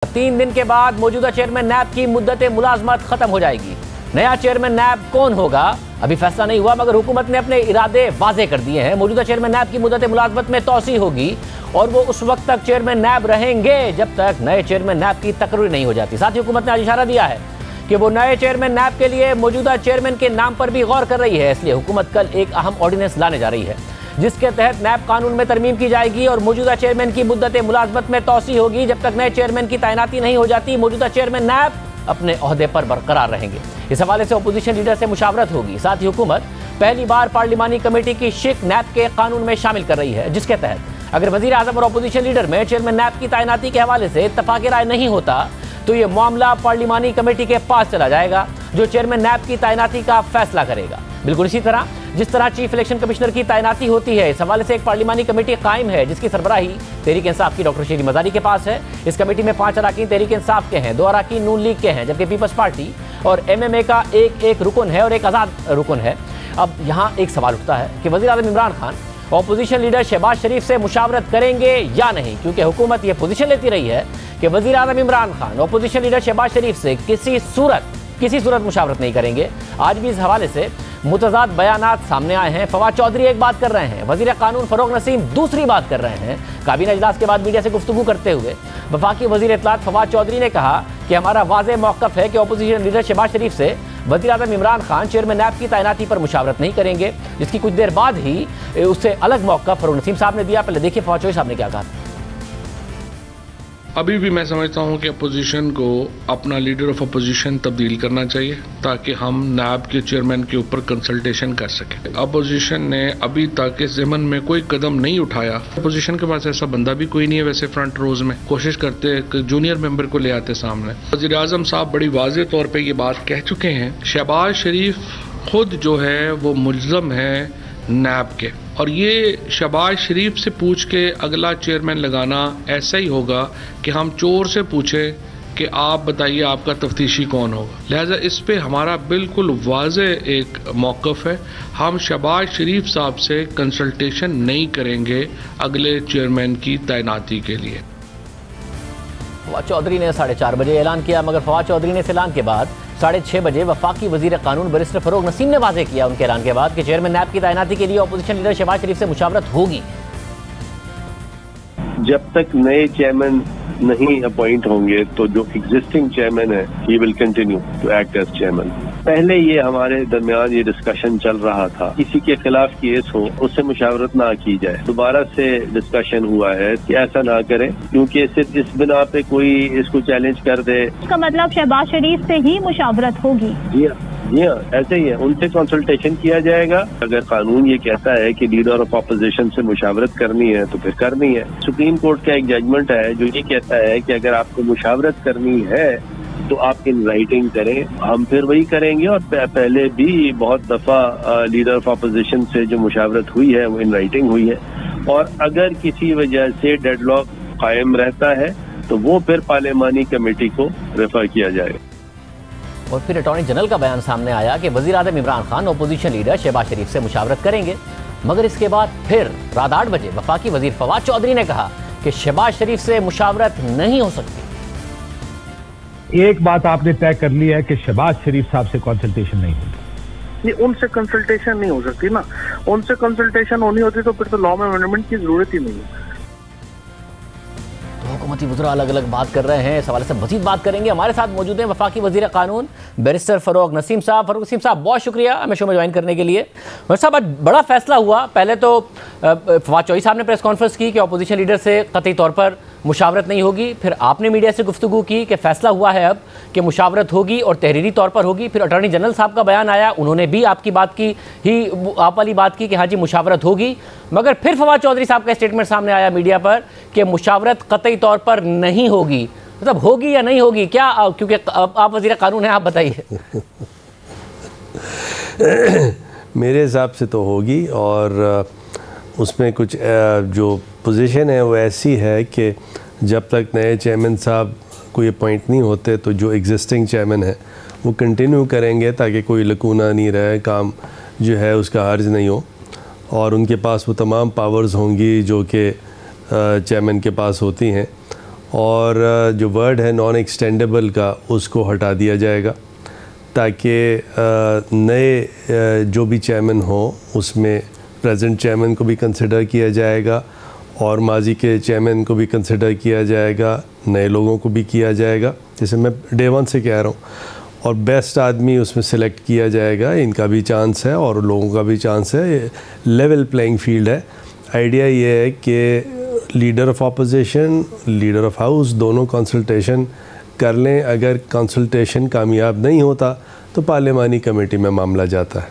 3 दिन के बाद मौजूदा चेयरमैन नैब की मुद्दत मुलाजमत खत्म हो जाएगी। नया चेयरमैन नैब कौन होगा अभी फैसला नहीं हुआ, मगर हुकूमत ने अपने इरादे वाजे कर दिए हैं। मौजूदा चेयरमैन नैब की मुद्दत मुलाजमत में तौसी होगी और वो उस वक्त तक चेयरमैन नैब रहेंगे जब तक नए चेयरमैन नैब की तकरीर नहीं हो जाती। साथ ही हुकूमत ने आज इशारा दिया है कि वो नए चेयरमैन नैब के लिए मौजूदा चेयरमैन के नाम पर भी गौर कर रही है। इसलिए हुकूमत कल एक अहम ऑर्डिनेंस लाने जा रही है जिसके तहत नैब कानून में तरमीम की जाएगी और मौजूदा चेयरमैन की मुद्दत मुलाजमत में तौसी होगी जब तक नए चेयरमैन की तैनाती नहीं हो जाती। मौजूदा चेयरमैन नैब अपने ओहदे पर बरकरार रहेंगे। इस हवाले से अपोजिशन लीडर से मुशावरत होगी। साथ ही हुकूमत पहली बार पार्लिमानी कमेटी की शिक नैब के कानून में शामिल कर रही है, जिसके तहत अगर वजीर आजम और अपोजिशन लीडर में चेयरमैन नैब की तैनाती के हवाले से इत्तफाक राय नहीं होता तो ये मामला पार्लिमानी कमेटी के पास चला जाएगा जो चेयरमैन नैब की तैनाती का फैसला करेगा। बिल्कुल इसी तरह जिस तरह चीफ इलेक्शन कमिश्नर की तैनाती होती है, इस हवाले से एक पार्लिमानी कमेटी कायम है जिसकी सरबराही तहरीक इंसाफ की डॉक्टर शीरी मजारी के पास है। इस कमेटी में 5 अरकान तहरीक इंसाफ के हैं, 2 अरकान नून लीग के हैं, जबकि पीपल्स पार्टी और MMA का एक रुकन है और एक आज़ाद रुकन है। अब यहाँ एक सवाल उठता है कि वज़ीर आज़म इमरान खान अपोजिशन लीडर शहबाज शरीफ से मुशावरत करेंगे या नहीं, क्योंकि हुकूमत ये पोजीशन लेती रही है कि वज़ीर आज़म इमरान खान अपोजिशन लीडर शहबाज शरीफ से किसी सूरत मुशावरत नहीं करेंगे। आज भी इस हवाले से मुतज़ाद बयानात सामने आए हैं। फवाद चौधरी एक बात कर रहे हैं, वज़ीर कानून फ़रोग़ नसीम दूसरी बात कर रहे हैं। काबीना इजलास के बाद मीडिया से गुफ्तगू करते हुए वफाकी वज़ीर इत्तलात फवाद चौधरी ने कहा कि हमारा वाज़ेह मौक़िफ़ है कि अपोजिशन लीडर शहबाज शरीफ से वज़ीर आज़म इमरान खान चेयरमैन नैब की तैनाती पर मुशावरत नहीं करेंगे, जिसकी कुछ देर बाद ही उससे अलग मौक़िफ़ फ़रोग़ नसीम साहब ने दिया। पहले देखिए फवाद चौधरी साहब ने क्या कहा। अभी भी मैं समझता हूं कि अपोजिशन को अपना लीडर ऑफ अपोजिशन तब्दील करना चाहिए ताकि हम नैब के चेयरमैन के ऊपर कंसल्टेशन कर सकें। अपोजिशन ने अभी तक इस ज़मन में कोई कदम नहीं उठाया। अपोजिशन के पास ऐसा बंदा भी कोई नहीं है। वैसे फ्रंट रोज में कोशिश करते कि जूनियर मेंबर को ले आते सामने। वज़ीर आज़म साहब बड़ी वाज़ेह तौर पर ये बात कह चुके हैं, शहबाज शरीफ खुद जो है वो मुल्ज़म है नैब के, और ये शहबाज शरीफ से पूछ के अगला चेयरमैन लगाना ऐसा ही होगा कि हम चोर से पूछें कि आप बताइए आपका तफ्तीशी कौन होगा। लिहाजा इस पे हमारा बिल्कुल वाज़ेह एक मौक़िफ़ है, हम शहबाज शरीफ साहब से कंसल्टेशन नहीं करेंगे अगले चेयरमैन की तैनाती के लिए। फवाद चौधरी ने 4:30 बजे ऐलान किया, मगर फवाद चौधरी ने इस ऐलान के बाद 6:30 बजे वफाकी वज़ीर कानून बैरिस्टर फ़रोग़ नसीम ने वाज़ेह किया उनके ऐलान के बाद कि चेयरमैन नैब की तैनाती के लिए अपोजिशन लीडर शहबाज शरीफ से मुशावरत होगी। जब तक नए चेयरमैन नहीं अपॉइंट होंगे तो जो एग्जिस्टिंग चेयरमैन है he will continue to act as chairman. पहले ये हमारे दरमियान ये डिस्कशन चल रहा था, किसी के खिलाफ केस हो उससे मुशावरत ना की जाए। दोबारा से डिस्कशन हुआ है कि ऐसा ना करें, क्योंकि सिर्फ इस बिना पे कोई इसको चैलेंज कर दे। इसका मतलब शहबाज शरीफ से ही मुशावरत होगी। जी हाँ, ऐसे ही है, उनसे कंसल्टेशन किया जाएगा। अगर कानून ये कहता है कि लीडर ऑफ अपोजिशन से मुशावरत करनी है तो फिर करनी है। सुप्रीम कोर्ट का एक जजमेंट है जो ये कहता है कि अगर आपको मुशावरत करनी है तो आप इन राइटिंग करें। हम फिर वही करेंगे, और पहले भी बहुत दफा लीडर ऑफ अपोजिशन से जो मुशावरत हुई है वो इन राइटिंग हुई है, और अगर किसी वजह से डेडलॉक कायम रहता है तो वो फिर पार्लिमानी कमेटी को रेफर किया जाएगा। और फिर अटॉर्नी जनरल का बयान सामने आया कि वज़ीर आज़म इमरान खान अपोजिशन लीडर शहबाज शरीफ से मुशावरत करेंगे, मगर इसके बाद फिर रात 8 बजे वफाकी वज़ीर फवाद चौधरी ने कहा कि शहबाज शरीफ से मुशावरत नहीं हो सकती। एक बात आपने तय कर ली है कि शहबाज शरीफ साहब से कंसल्टेशन नहीं होगी। नहीं, उनसे कंसल्टेशन नहीं हो सकती ना। उनसे कंसल्टेशन होनी होती तो फिर तो लॉ में अमेंडमेंट की जरूरत ही नहीं है। हुकूमती वज़रा अलग अलग बात कर रहे हैं, इस हवाले से मज़ीद बात करेंगे। हमारे साथ मौजूद हैं वफाकी वज़ीर कानून बैरिस्टर फ़रोग़ नसीम साहब। फ़रोग़ नसीम साहब, बहुत शुक्रिया हमें शो में ज्वाइन करने के लिए। वैसे साहब, आज बड़ा फैसला हुआ। पहले तो फवाद चौधरी साहब ने प्रेस कॉन्फ्रेंस की कि अपोजिशन लीडर से कतई तौर पर मुशावरत नहीं होगी, फिर आपने मीडिया से गुफ्तगू की कि फैसला हुआ है अब कि मुशावरत होगी और तहरीरी तौर पर होगी। फिर अटॉर्नी जनरल साहब का बयान आया, उन्होंने भी आपकी बात की ही आप वाली बात की कि हाँ जी मुशावरत होगी, मगर फिर फवाद चौधरी साहब का स्टेटमेंट सामने आया मीडिया पर कि मुशावरत कतई तौर पर नहीं होगी। मतलब होगी या नहीं होगी क्या, क्योंकि आप वज़ीर कानून हैं, आप बताइए। मेरे हिसाब से तो होगी, और उसमें कुछ जो पोजीशन है वो ऐसी है कि जब तक नए चेयरमैन साहब कोई अपॉइंट नहीं होते तो जो एग्जिस्टिंग चेयरमैन है वो कंटिन्यू करेंगे ताकि कोई लकूना नहीं रहे, काम जो है उसका हर्ज नहीं हो, और उनके पास वो तमाम पावर्स होंगी जो कि चेयरमैन के पास होती हैं। और जो वर्ड है नॉन एक्सटेंडेबल का उसको हटा दिया जाएगा, ताकि नए जो भी चेयरमैन हो उसमें प्रेजेंट चेयरमैन को भी कंसिडर किया जाएगा और माजी के चेयरमैन को भी कंसिडर किया जाएगा, नए लोगों को भी किया जाएगा, जैसे मैं डे वन से कह रहा हूँ, और बेस्ट आदमी उसमें सिलेक्ट किया जाएगा। इनका भी चांस है और लोगों का भी चांस है, लेवल प्लेइंग फील्ड है। आइडिया ये है कि leader of opposition, leader of house दोनों कंसल्टेशन कर लें। अगर कंसल्टेशन कामयाब नहीं होता तो पार्लिमानी कमेटी में मामला जाता है।